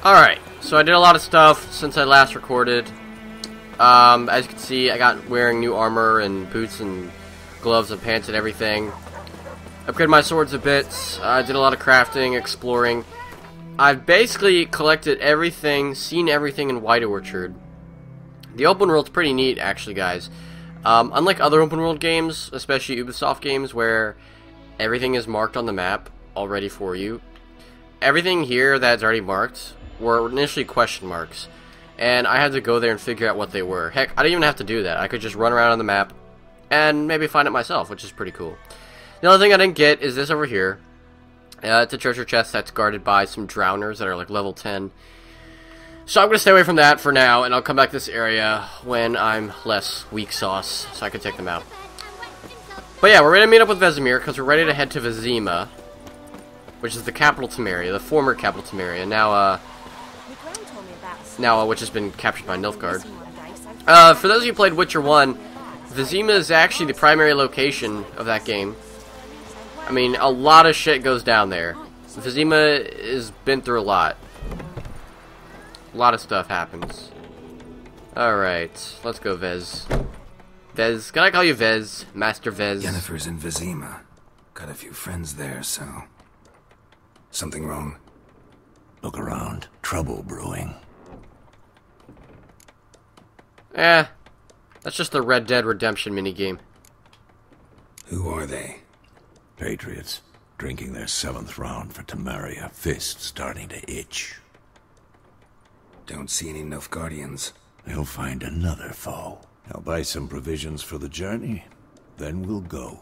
Alright, so I did a lot of stuff since I last recorded. As you can see, I got wearing new armor and boots and gloves and pants and everything. Upgraded my swords a bit. I did a lot of crafting, exploring. I've basically collected everything, seen everything in White Orchard. The open world's pretty neat, actually, guys. Unlike other open world games, especially Ubisoft games, where everything is marked on the map already for you, everything here that's already marked were initially question marks, and I had to go there and figure out what they were. Heck, I didn't even have to do that. I could just run around on the map and maybe find it myself, which is pretty cool. The only thing I didn't get is this over here. It's a treasure chest that's guarded by some drowners that are like level 10. So I'm going to stay away from that for now, and I'll come back to this area when I'm less weak sauce, so I can take them out. But yeah, we're ready to meet up with Vesemir, because we're ready to head to Vizima, which is the capital Temeria, the former capital Temeria, now which has been captured by Nilfgaard. For those of you who played Witcher 1, Vizima is actually the primary location of that game. I mean, a lot of shit goes down there. Vizima has been through a lot. A lot of stuff happens. Alright, let's go, Vez. Vez, can I call you Vez? Master Vez? Yennefer's in Vizima. Got a few friends there, so... Something wrong? Look around. Trouble brewing. That's just the Red Dead Redemption minigame. Who are they? Patriots. Drinking their 7th round for Temeria. Fists starting to itch. Don't see any Nilfgaardians. They'll find another foe. I'll buy some provisions for the journey. Then we'll go.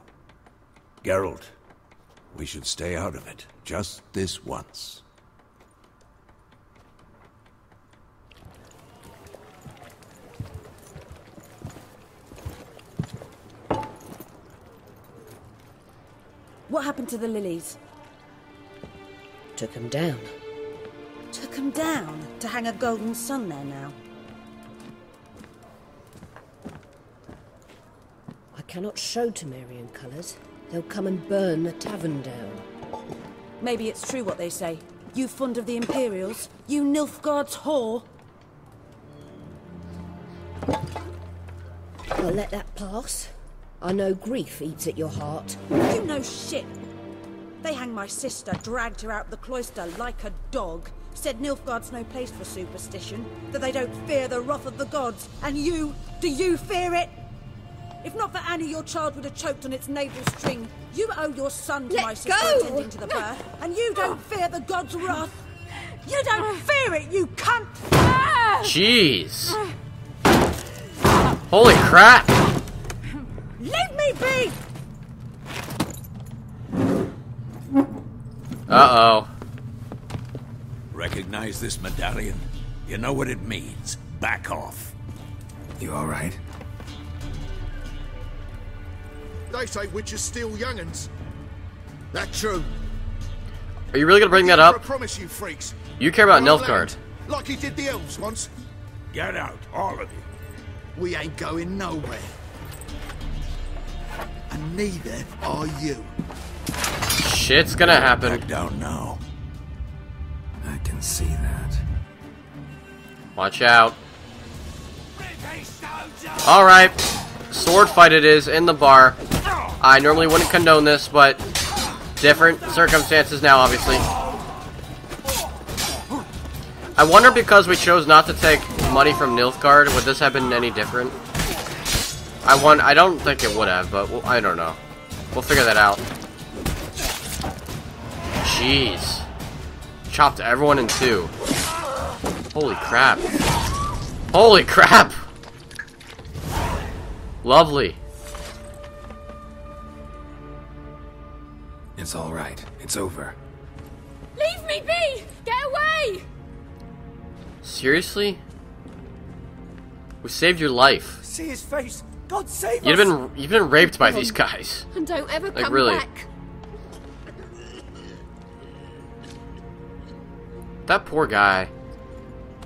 Geralt, we should stay out of it. Just this once. What happened to the lilies? Took them down. Took them down to hang a golden sun there now. I cannot show Temerian colours. They'll come and burn the tavern down. Maybe it's true what they say. You fond of the Imperials? You Nilfgaard's whore? I'll let that pass. I know grief eats at your heart. You know shit. They hanged my sister, dragged her out the cloister like a dog. Said Nilfgaard's no place for superstition, that they don't fear the wrath of the gods. And you, do you fear it? If not for Annie, your child would have choked on its navel string. You owe your son to my sister attending to the birth, and you don't fear the gods' wrath. You don't fear it, you cunt! Jeez. Holy crap! Leave me be! Uh-oh. Recognize this medallion? You know what it means. Back off. You alright? They say witches steal young'uns. That true? Are you really gonna bring that up? I promise you freaks. You care about Right Nilfgaard. land, like he did the elves once. Get out, all of you. We ain't going nowhere. And neither are you. Shit's gonna happen. Back down now. I can see that. Watch out. Alright. Sword fight it is in the bar. I normally wouldn't condone this, but different circumstances now, obviously. I wonder, because we chose not to take money from Nilfgaard, would this have been any different? I don't think it would have, but I don't know. We'll figure that out. Jeez. Chopped everyone in two. Holy crap. Holy crap! Lovely. It's alright. It's over. Leave me be! Get away! Seriously? We saved your life. See his face. God save You've been raped by these guys. And don't ever Like, come really. back. That poor guy.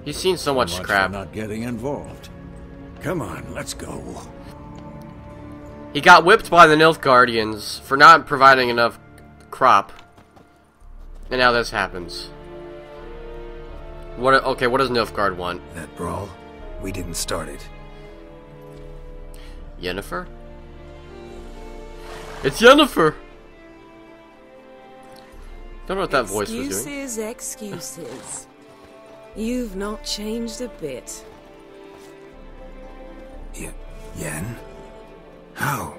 He's seen so much For crap. not getting involved. Come on, let's go. He got whipped by the Nilfgaardians for not providing enough crop. And now this happens. What? Okay, what does Nilfgaard want? That brawl? We didn't start it. Yennefer? It's Yennefer! Don't know what that voice was doing. Excuses. You've not changed a bit. Yen? How?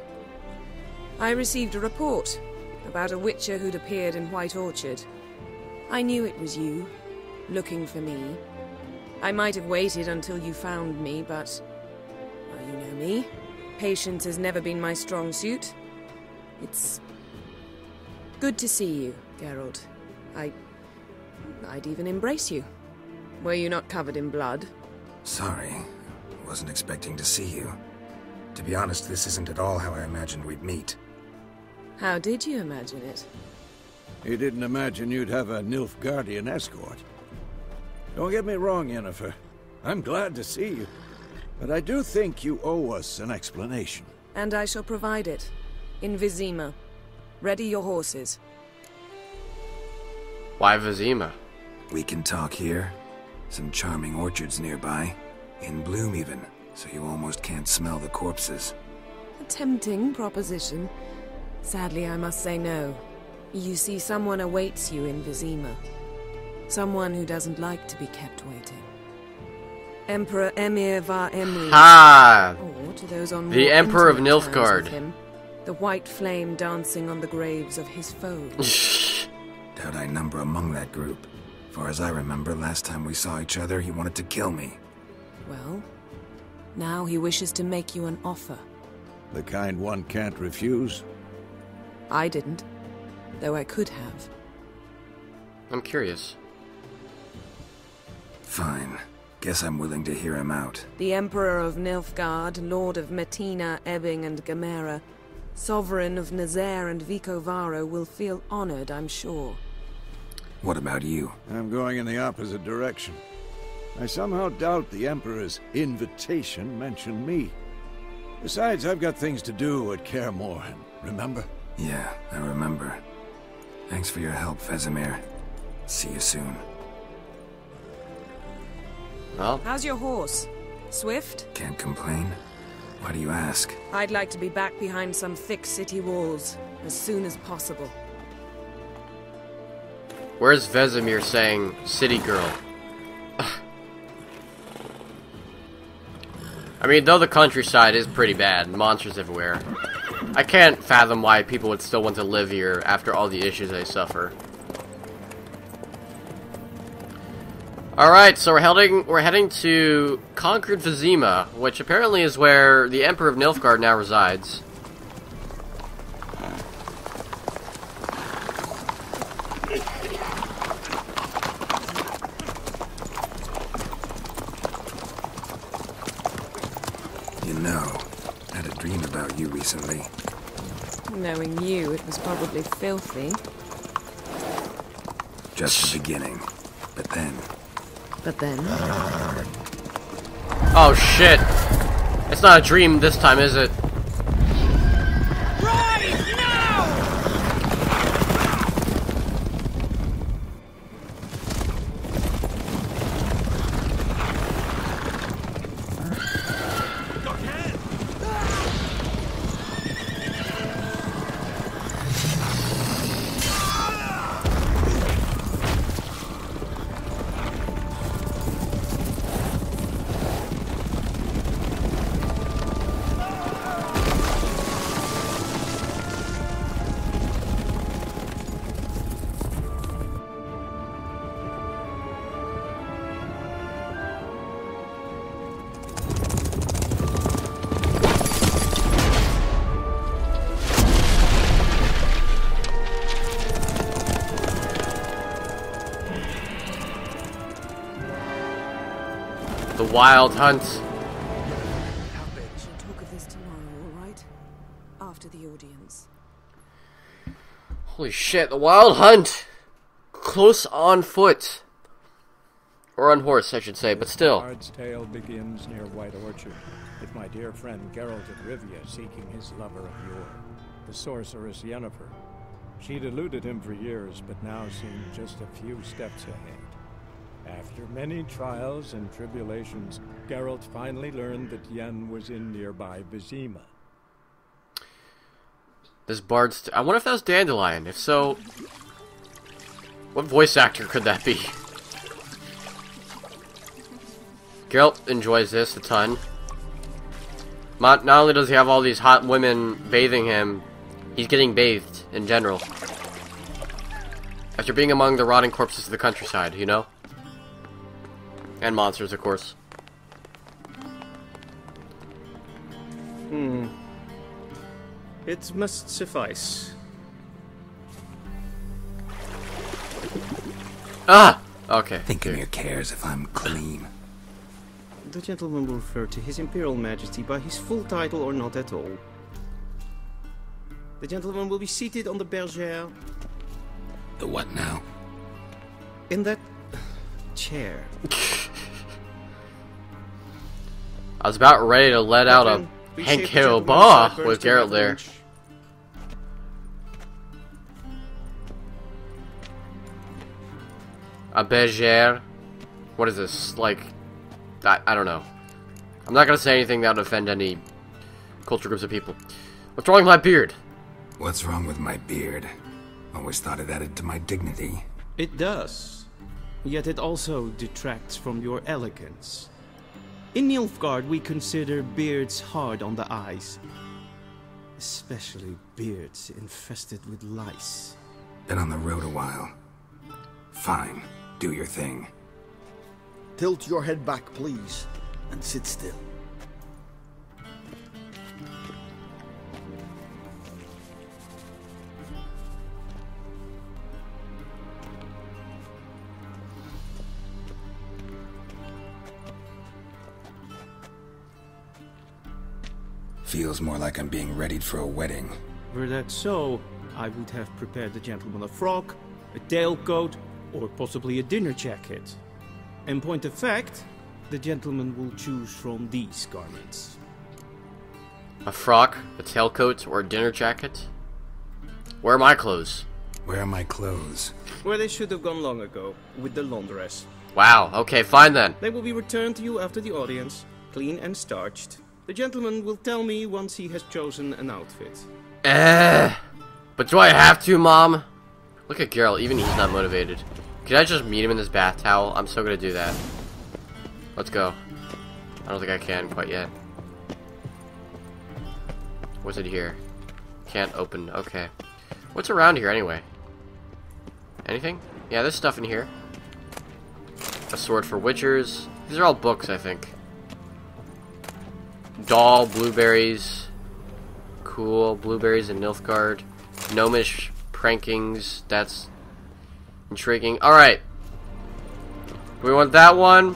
I received a report about a witcher who'd appeared in White Orchard. I knew it was you, looking for me. I might have waited until you found me, but... well, you know me. Patience has never been my strong suit. It's... good to see you, Geralt. I'd even embrace you. Were you not covered in blood? Sorry. Wasn't expecting to see you. To be honest, this isn't at all how I imagined we'd meet. How did you imagine it? He didn't imagine you'd have a Nilfgaardian escort. Don't get me wrong, Yennefer. I'm glad to see you. But I do think you owe us an explanation. And I shall provide it. In Vesemir. Ready your horses. Why Vesemir? We can talk here. Some charming orchards nearby. In bloom even, so you almost can't smell the corpses. A tempting proposition. Sadly, I must say no. You see, someone awaits you in Vesemir. Someone who doesn't like to be kept waiting. Emperor Emir var Emry. Ha! Or to those on The more Emperor of intimate terms NIlfgaard. with him, the white flame dancing on the graves of his foes. Doubt I number among that group. Far as I remember, last time we saw each other, he wanted to kill me. Well, now he wishes to make you an offer. The kind one can't refuse. I didn't, though I could have. I'm curious. Fine. Guess I'm willing to hear him out. The Emperor of NIlfgaard, Lord of Metina, Ebbing, and Gamera, Sovereign of Nazaire and Vicovaro, will feel honored, I'm sure. What about you? I'm going in the opposite direction. I somehow doubt the Emperor's invitation mentioned me. Besides, I've got things to do at Kaer Morhen, remember? Yeah, I remember. Thanks for your help, Vesemir. See you soon. Well, How's your horse? Swift? Can't complain. Why do you ask? I'd like to be back behind some thick city walls as soon as possible. where's Vesemir saying city girl? I mean, though the countryside is pretty bad, monsters everywhere, I can't fathom why people would still want to live here after all the issues they suffer. Alright, so we're heading to conquered Vesemir, which apparently is where the Emperor of NIlfgaard now resides. You know, I had a dream about you recently. Knowing you, it was probably filthy. Just the beginning. But then... Oh shit! It's not a dream this time, is it? The Wild Hunt. We'll talk of this tomorrow, all right? After the audience. Holy shit, the Wild Hunt! Close on foot. Or on horse, I should say, but still. Bard's tale begins near White Orchard, with my dear friend Geralt of Rivia seeking his lover of yore, the sorceress Yennefer. She'd eluded him for years, but now seemed just a few steps ahead. After many trials and tribulations, Geralt finally learned that Yen was in nearby Vesemir. This bard's... I wonder if that was Dandelion. If so... what voice actor could that be? Geralt enjoys this a ton. Not only does he have all these hot women bathing him, he's getting bathed in general. After being among the rotting corpses of the countryside, you know? And monsters, of course. It must suffice. Ah! Okay. Think of your cares if I'm clean. The gentleman will refer to His Imperial Majesty by his full title or not at all. The gentleman will be seated on the bergère. The what now? In that chair. I was about ready to let out a Hank Hill bah with Geralt there. A bergère? What is this? Like, I don't know. I'm not gonna say anything that would offend any culture groups of people. What's wrong with my beard? What's wrong with my beard? Always thought it added to my dignity. It does. Yet it also detracts from your elegance. In Nilfgaard, we consider beards hard on the eyes. Especially beards infested with lice. Been on the road a while. Fine, do your thing. Tilt your head back, please, and sit still. Feels more like I'm being readied for a wedding. Were that so, I would have prepared the gentleman a frock, a tailcoat, or possibly a dinner jacket. In point of fact, the gentleman will choose from these garments. A frock, a tailcoat, or a dinner jacket? Where are my clothes? Where are my clothes? Where they should have gone long ago, with the laundress. Wow, okay, fine then. They will be returned to you after the audience, clean and starched. The gentleman will tell me once he has chosen an outfit. But do I have to, Mom? Look at Geralt, even he's not motivated. Can I just meet him in this bath towel? I'm so gonna do that. Let's go. I don't think I can quite yet. What's it here? Can't open, okay. What's around here anyway? Anything? Yeah, there's stuff in here. A sword for witchers. These are all books, I think. Doll, blueberries. Cool, blueberries in Nilfgaard. Gnomish prankings, that's intriguing. Alright. We want that one.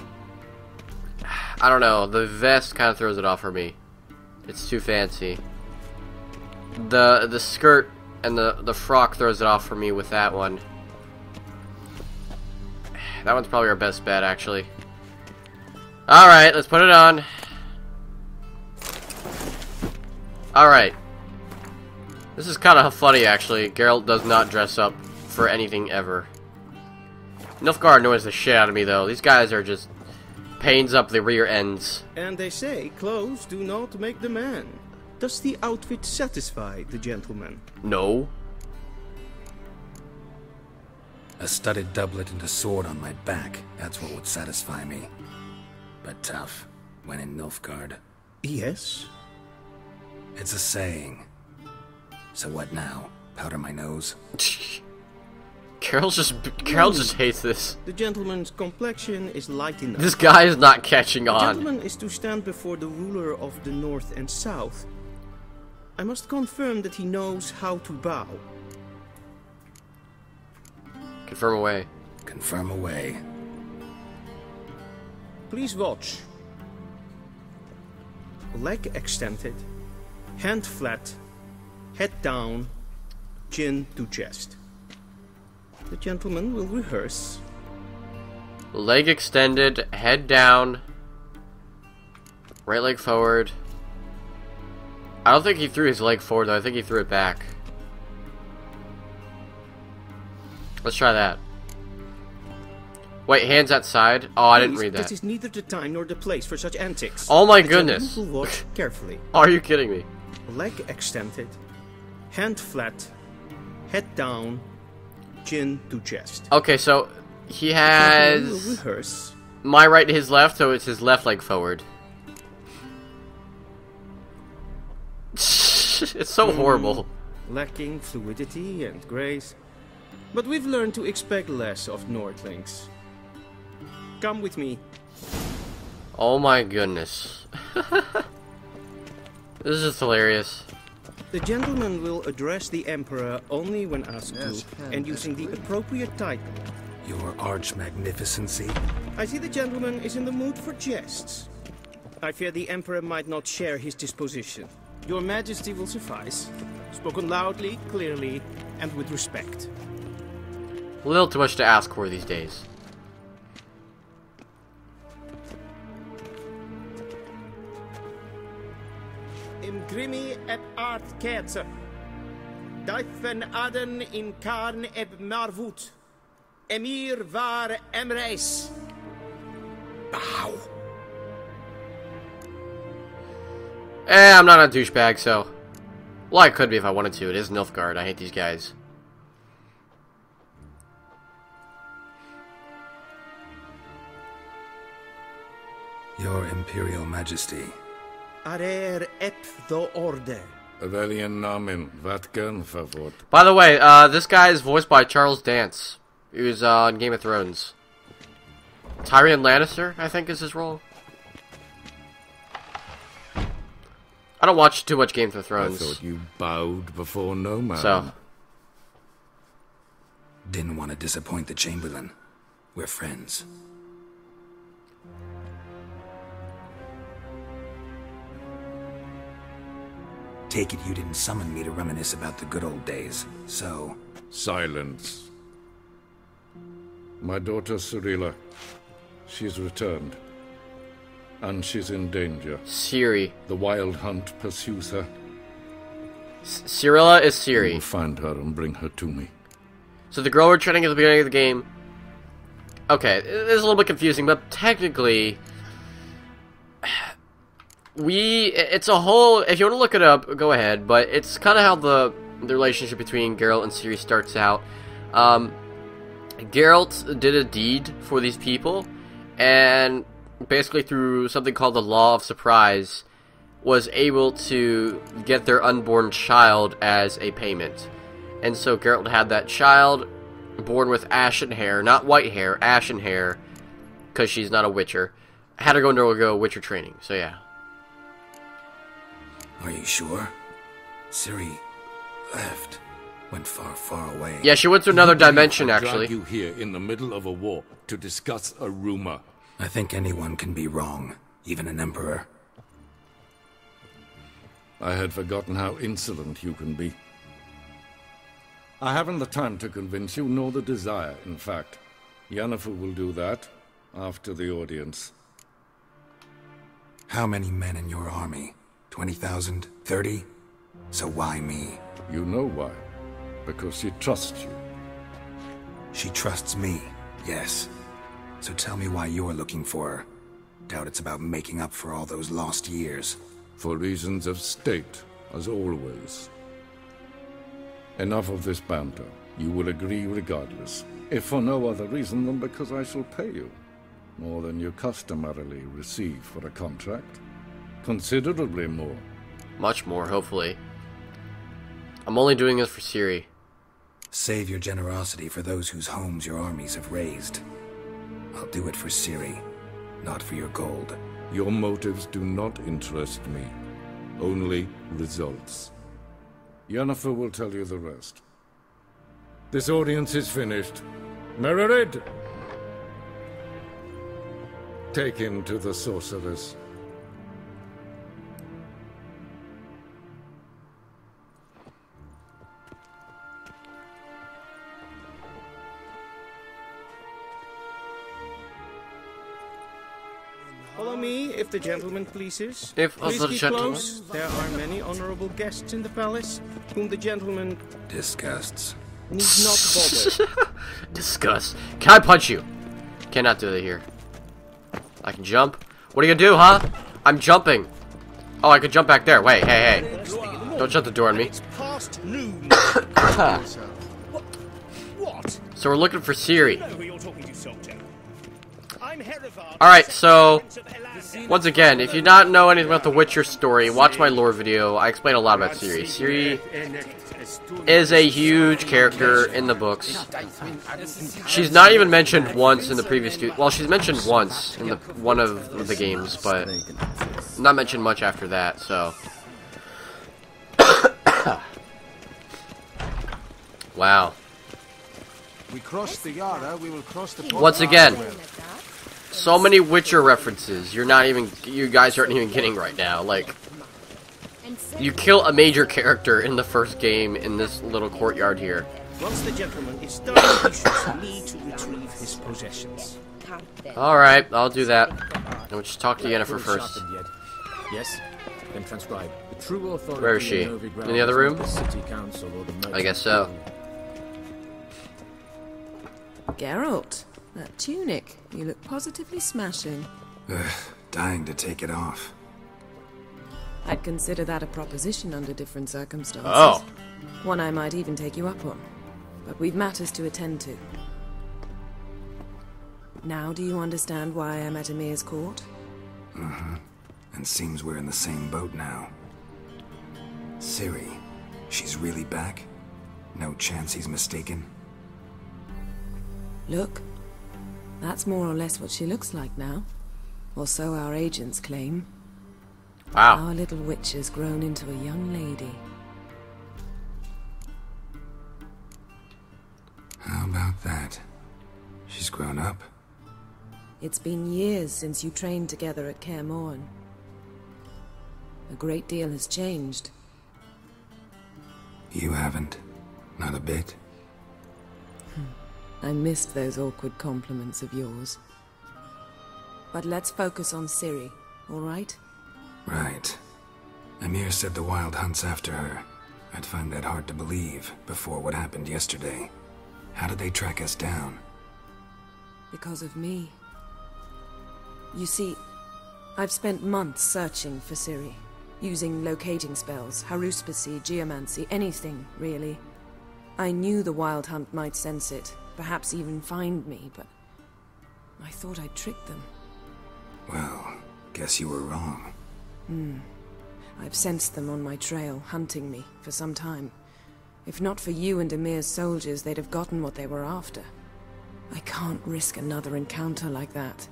I don't know, the vest kind of throws it off for me. It's too fancy. The skirt and the frock throws it off for me with that one. That one's probably our best bet, actually. Alright, let's put it on. Alright. This is kind of funny, actually. Geralt does not dress up for anything ever. Nilfgaard annoys the shit out of me, though. These guys are just pains up the rear ends. And they say clothes do not make the man. Does the outfit satisfy the gentleman? No. A studded doublet and a sword on my back. That's what would satisfy me. But tough, when in Nilfgaard. Yes. It's a saying. So what now? Powder my nose? Geralt just hates this. The gentleman's complexion is light enough. This guy is not catching on. The gentleman is to stand before the ruler of the north and south. I must confirm that he knows how to bow. Confirm away. Confirm away. Please watch. Leg extended, hand flat, head down, chin to chest. The gentleman will rehearse. Leg extended, head down, right leg forward. I don't think he threw his leg forward, though. I think he threw it back. Let's try that. Wait, hands outside? Oh, I didn't read that. This is neither the time nor the place for such antics. Oh my The goodness. gentleman will watch carefully. Are you kidding me? Leg extended, hand flat, head down, chin to chest. Okay, so he We'll has rehearse. my right to his left, so it's his left leg forward. It's so horrible. Lacking fluidity and grace. But we've learned to expect less of Nordlings. Come with me. Oh my goodness. This is just hilarious. The gentleman will address the Emperor only when asked Yes, to, and using the appropriate title. Your arch-magnificency? I see the gentleman is in the mood for jests. I fear the Emperor might not share his disposition. Your Majesty will suffice. Spoken loudly, clearly, and with respect. A little too much to ask for these days. Im grimi et art kerze. Dijfen aden in karn eb marvut. Emir var emreis. Bow. I'm not a douchebag, so... Well, I could be if I wanted to. It is Nilfgaard. I hate these guys. Your Imperial Majesty. Arer et the orde. Welchen Namen? Wat gern verwort? By the way, this guy is voiced by Charles Dance. He was on Game of Thrones. Tyrion Lannister, I think, is his role. I don't watch too much Game of I Thrones. thought you bowed before no man. So, Didn't want to disappoint the Chamberlain. We're friends. Take it you didn't summon me to reminisce about the good old days, so... Silence. My daughter Cyrilla. She's returned. And she's in danger. Ciri. The wild hunt pursues her. Cyrilla is You will Ciri. find her and bring her to me. So the girl we're training at the beginning of the game... Okay, it's a little bit confusing, but technically... It's a whole... If you want to look it up, go ahead, but it's kind of how the relationship between Geralt and Ciri starts out. Geralt did a deed for these people, and basically through something called the Law of Surprise, was able to get their unborn child as a payment. And so Geralt had that child, born with ashen hair, not white hair, ashen hair, because she's not a witcher. Had her go into witcher training, so yeah. Are you sure? Ciri left. Went far, far away. Yeah, she went to another dimension, actually. Drag you here in the middle of a war to discuss a rumor. I think anyone can be wrong, even an emperor. I had forgotten how insolent you can be. I haven't the time to convince you, nor the desire, in fact. Yennefer will do that after the audience. How many men in your army? 20,000? 30? So why me? You know why. Because she trusts you. She trusts me, yes. So tell me why you're looking for her. Doubt it's about making up for all those lost years. For reasons of state, as always. Enough of this banter. You will agree regardless. If for no other reason than because I shall pay you. More than you customarily receive for a contract. Considerably more. Much more, hopefully. I'm only doing this for Ciri. Save your generosity for those whose homes your armies have razed. I'll do it for Ciri, not for your gold. Your motives do not interest me. Only results. Yennefer will tell you the rest. This audience is finished. Mererid! Take him to the sorceress. Follow me, if the gentleman pleases. If Please the keep gentleman- close. There are many honorable guests in the palace, whom the gentleman Disgusts. need not bother. Disgust. Can I punch you? Cannot do that here. I can jump. What are you gonna do, huh? I'm jumping. Oh, I could jump back there. Wait, hey. Don't shut the door on me. Past noon. What? So we're looking for Ciri. Alright, so once again, if you not know anything about the Witcher story, watch my lore video. I explain a lot about Ciri. Ciri is a huge character in the books. She's not even mentioned once in the previous two. Well, she's mentioned once in one of the games, but not mentioned much after that, so. Wow. We cross the Yara, we will cross the Once again, so many Witcher references. You guys aren't even getting right now. Like, you kill a major character in the first game in this little courtyard here. Once the gentleman is done, he should need to retrieve his possessions. Alright, I'll do that. I'll just talk to Yennefer first. Yes? Then transcribe. The true authority. Where is she? In the other room? I guess so. Geralt, that tunic. You look positively smashing. Dying to take it off. I'd consider that a proposition under different circumstances. Oh. One I might even take you up on. But we've matters to attend to. Now do you understand why I'm at Emir's court? Mm-hmm. And seems we're in the same boat now. Ciri, she's really back? No chance he's mistaken? Look, that's more or less what she looks like now. Or so our agents claim. Wow. Our little witch has grown into a young lady. How about that? She's grown up? It's been years since you trained together at Kaer Morhen. A great deal has changed. You haven't? Not a bit? I missed those awkward compliments of yours. But let's focus on Ciri, all right? Right. Emir said the Wild Hunt's after her. I'd find that hard to believe before what happened yesterday. How did they track us down? Because of me. You see, I've spent months searching for Ciri, using locating spells, haruspicy, geomancy, anything, really. I knew the Wild Hunt might sense it, perhaps even find me, but I thought I'd tricked them. Well, guess you were wrong. I've sensed them on my trail, hunting me, for some time. If not for you and Emir's soldiers, they'd have gotten what they were after. I can't risk another encounter like that.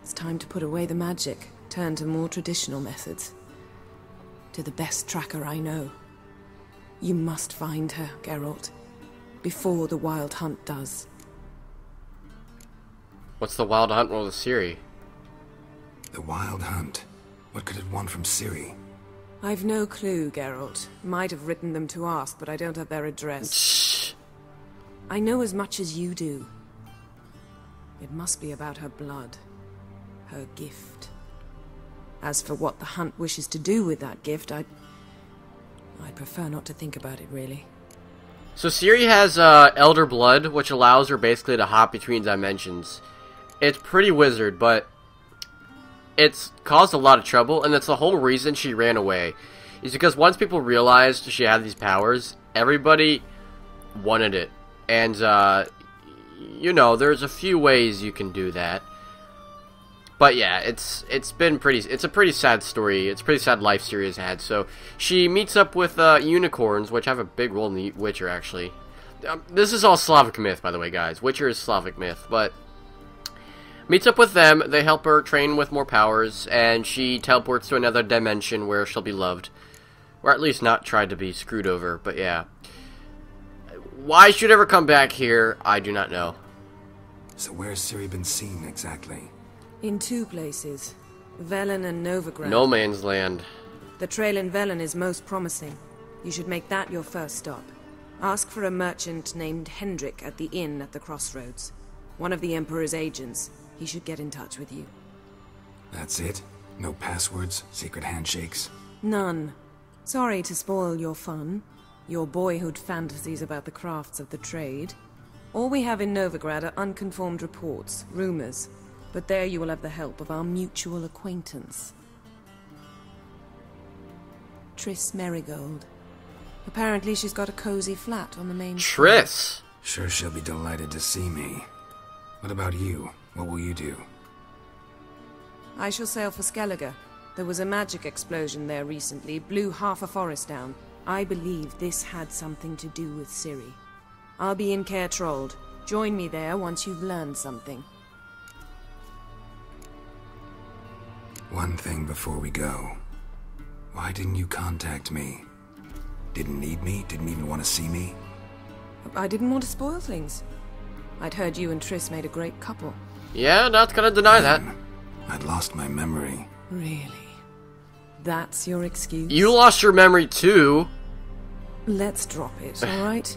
It's time to put away the magic, turn to more traditional methods. To the best tracker I know. You must find her, Geralt. Before the Wild Hunt does. What's the Wild Hunt role with Ciri? The Wild Hunt? What could it want from Ciri? I've no clue, Geralt. Might have written them to ask, but I don't have their address. Shh. I know as much as you do. It must be about her blood. Her gift. As for what the Hunt wishes to do with that gift, I prefer not to think about it, really. So Ciri has Elder Blood, which allows her basically to hop between dimensions. It's pretty wizard, but it's caused a lot of trouble, and that's the whole reason she ran away. Is because once people realized she had these powers, everybody wanted it. And, you know, there's a few ways you can do that. But yeah, it's a pretty sad story. It's a pretty sad life Ciri has had. So she meets up with unicorns, which have a big role in the Witcher, actually. This is all Slavic myth, by the way, guys. Witcher is Slavic myth, but meets up with them. They help her train with more powers, and she teleports to another dimension where she'll be loved, or at least not tried to be screwed over. But yeah, why she'd ever come back here, I do not know. So where's Ciri been seen exactly? In two places. Velen and Novigrad. No man's land. The trail in Velen is most promising. You should make that your first stop. Ask for a merchant named Hendrik at the inn at the crossroads. One of the Emperor's agents. He should get in touch with you. That's it? No passwords? Secret handshakes? None. Sorry to spoil your fun. Your boyhood fantasies about the crafts of the trade. All we have in Novigrad are unconfirmed reports, rumors. But there you will have the help of our mutual acquaintance. Triss Merigold. Apparently she's got a cozy flat on the main Triss! Sure she'll be delighted to see me. What about you? What will you do? I shall sail for Skellige. There was a magic explosion there recently, blew half a forest down. I believe this had something to do with Ciri. I'll be in Caer Trold. Join me there once you've learned something. One thing before we go. Why didn't you contact me? Didn't need me? Didn't even want to see me? I didn't want to spoil things. I'd heard you and Triss made a great couple. Yeah, not gonna deny that. I'd lost my memory. Really? That's your excuse? You lost your memory too. Let's drop it, alright?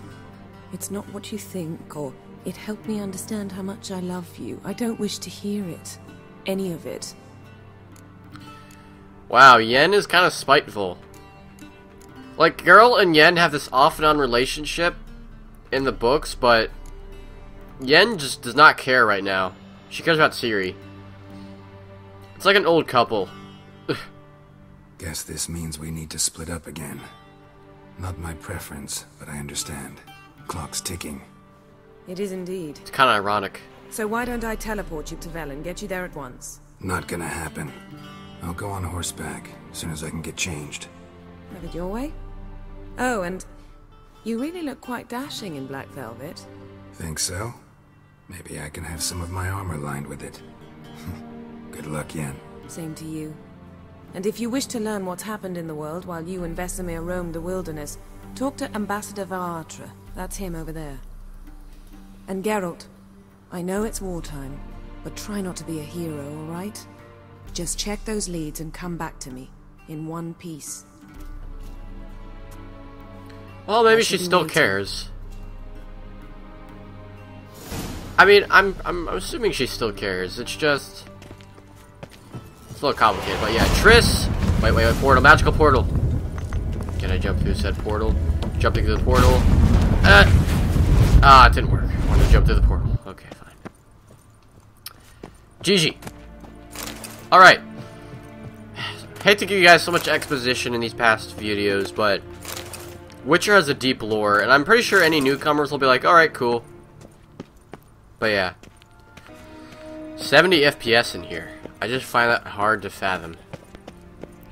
It's not what you think, or it helped me understand how much I love you. I don't wish to hear it. Any of it. Wow, Yen is kind of spiteful. Like, Geralt and Yen have this off-and-on relationship in the books, but Yen just does not care right now. She cares about Ciri. It's like an old couple. Guess this means we need to split up again. Not my preference, but I understand. Clock's ticking. It is indeed. It's kind of ironic. So why don't I teleport you to Velen, get you there at once? Not gonna happen. I'll go on horseback, as soon as I can get changed. Have it your way? Oh, and you really look quite dashing in black velvet. Think so? Maybe I can have some of my armor lined with it. Good luck, Yen. Same to you. And if you wish to learn what's happened in the world while you and Vesemir roamed the wilderness, talk to Ambassador Varatra. That's him over there. And Geralt, I know it's wartime, but try not to be a hero, alright? Just check those leads and come back to me, in one piece. Well, maybe she still cares. I mean, I'm assuming she still cares. It's just... it's a little complicated, but yeah. Triss! Wait, portal. Magical portal. Can I jump through said portal? Jumping through the portal. It didn't work. I wanted to jump through the portal. Okay, fine. GG. Alright. Hate to give you guys so much exposition in these past videos, but Witcher has a deep lore, and I'm pretty sure any newcomers will be like, alright, cool. But yeah. 70 FPS in here. I just find that hard to fathom.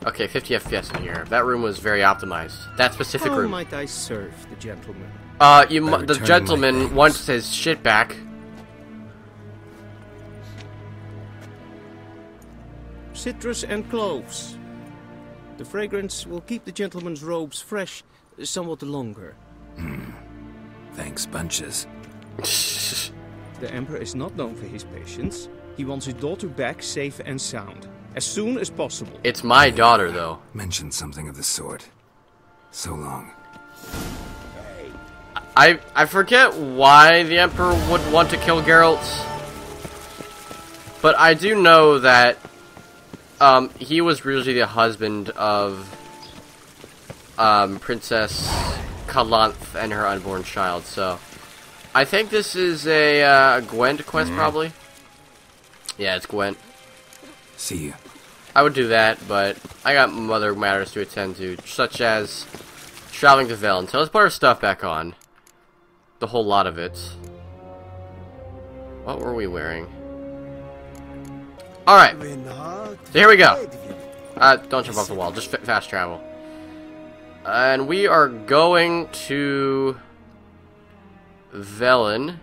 Okay, 50 FPS in here. That room was very optimized. That specific room. How might I serve the gentleman? The gentleman wants his shit back. Citrus and cloves. The fragrance will keep the gentleman's robes fresh somewhat longer. Thanks, bunches. The Emperor is not known for his patience. He wants his daughter back safe and sound, as soon as possible. It's my daughter, though. Mentioned something of the sort. So long. I forget why the Emperor would want to kill Geralt, but I do know that he was originally the husband of Princess Kalanth and her unborn child, so I think this is a Gwent quest, probably. Yeah, it's Gwent. See you. I would do that, but I got other matters to attend to, such as traveling to Velen. So let's put our stuff back on. The whole lot of it. What were we wearing? Alright. So here we go. Don't jump off the wall, just fast travel. And we are going to Velen.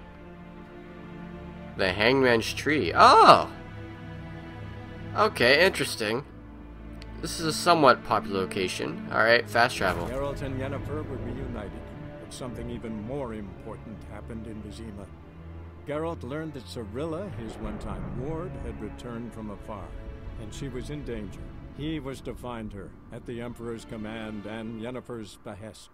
The Hangman's Tree. Oh! Okay, interesting. This is a somewhat popular location. Alright, fast travel. Geralt and Yennefer were reunited, but something even more important happened in Vizima. Geralt learned that Cirilla, his one-time ward, had returned from afar, and she was in danger. He was to find her, at the Emperor's command and Yennefer's behest.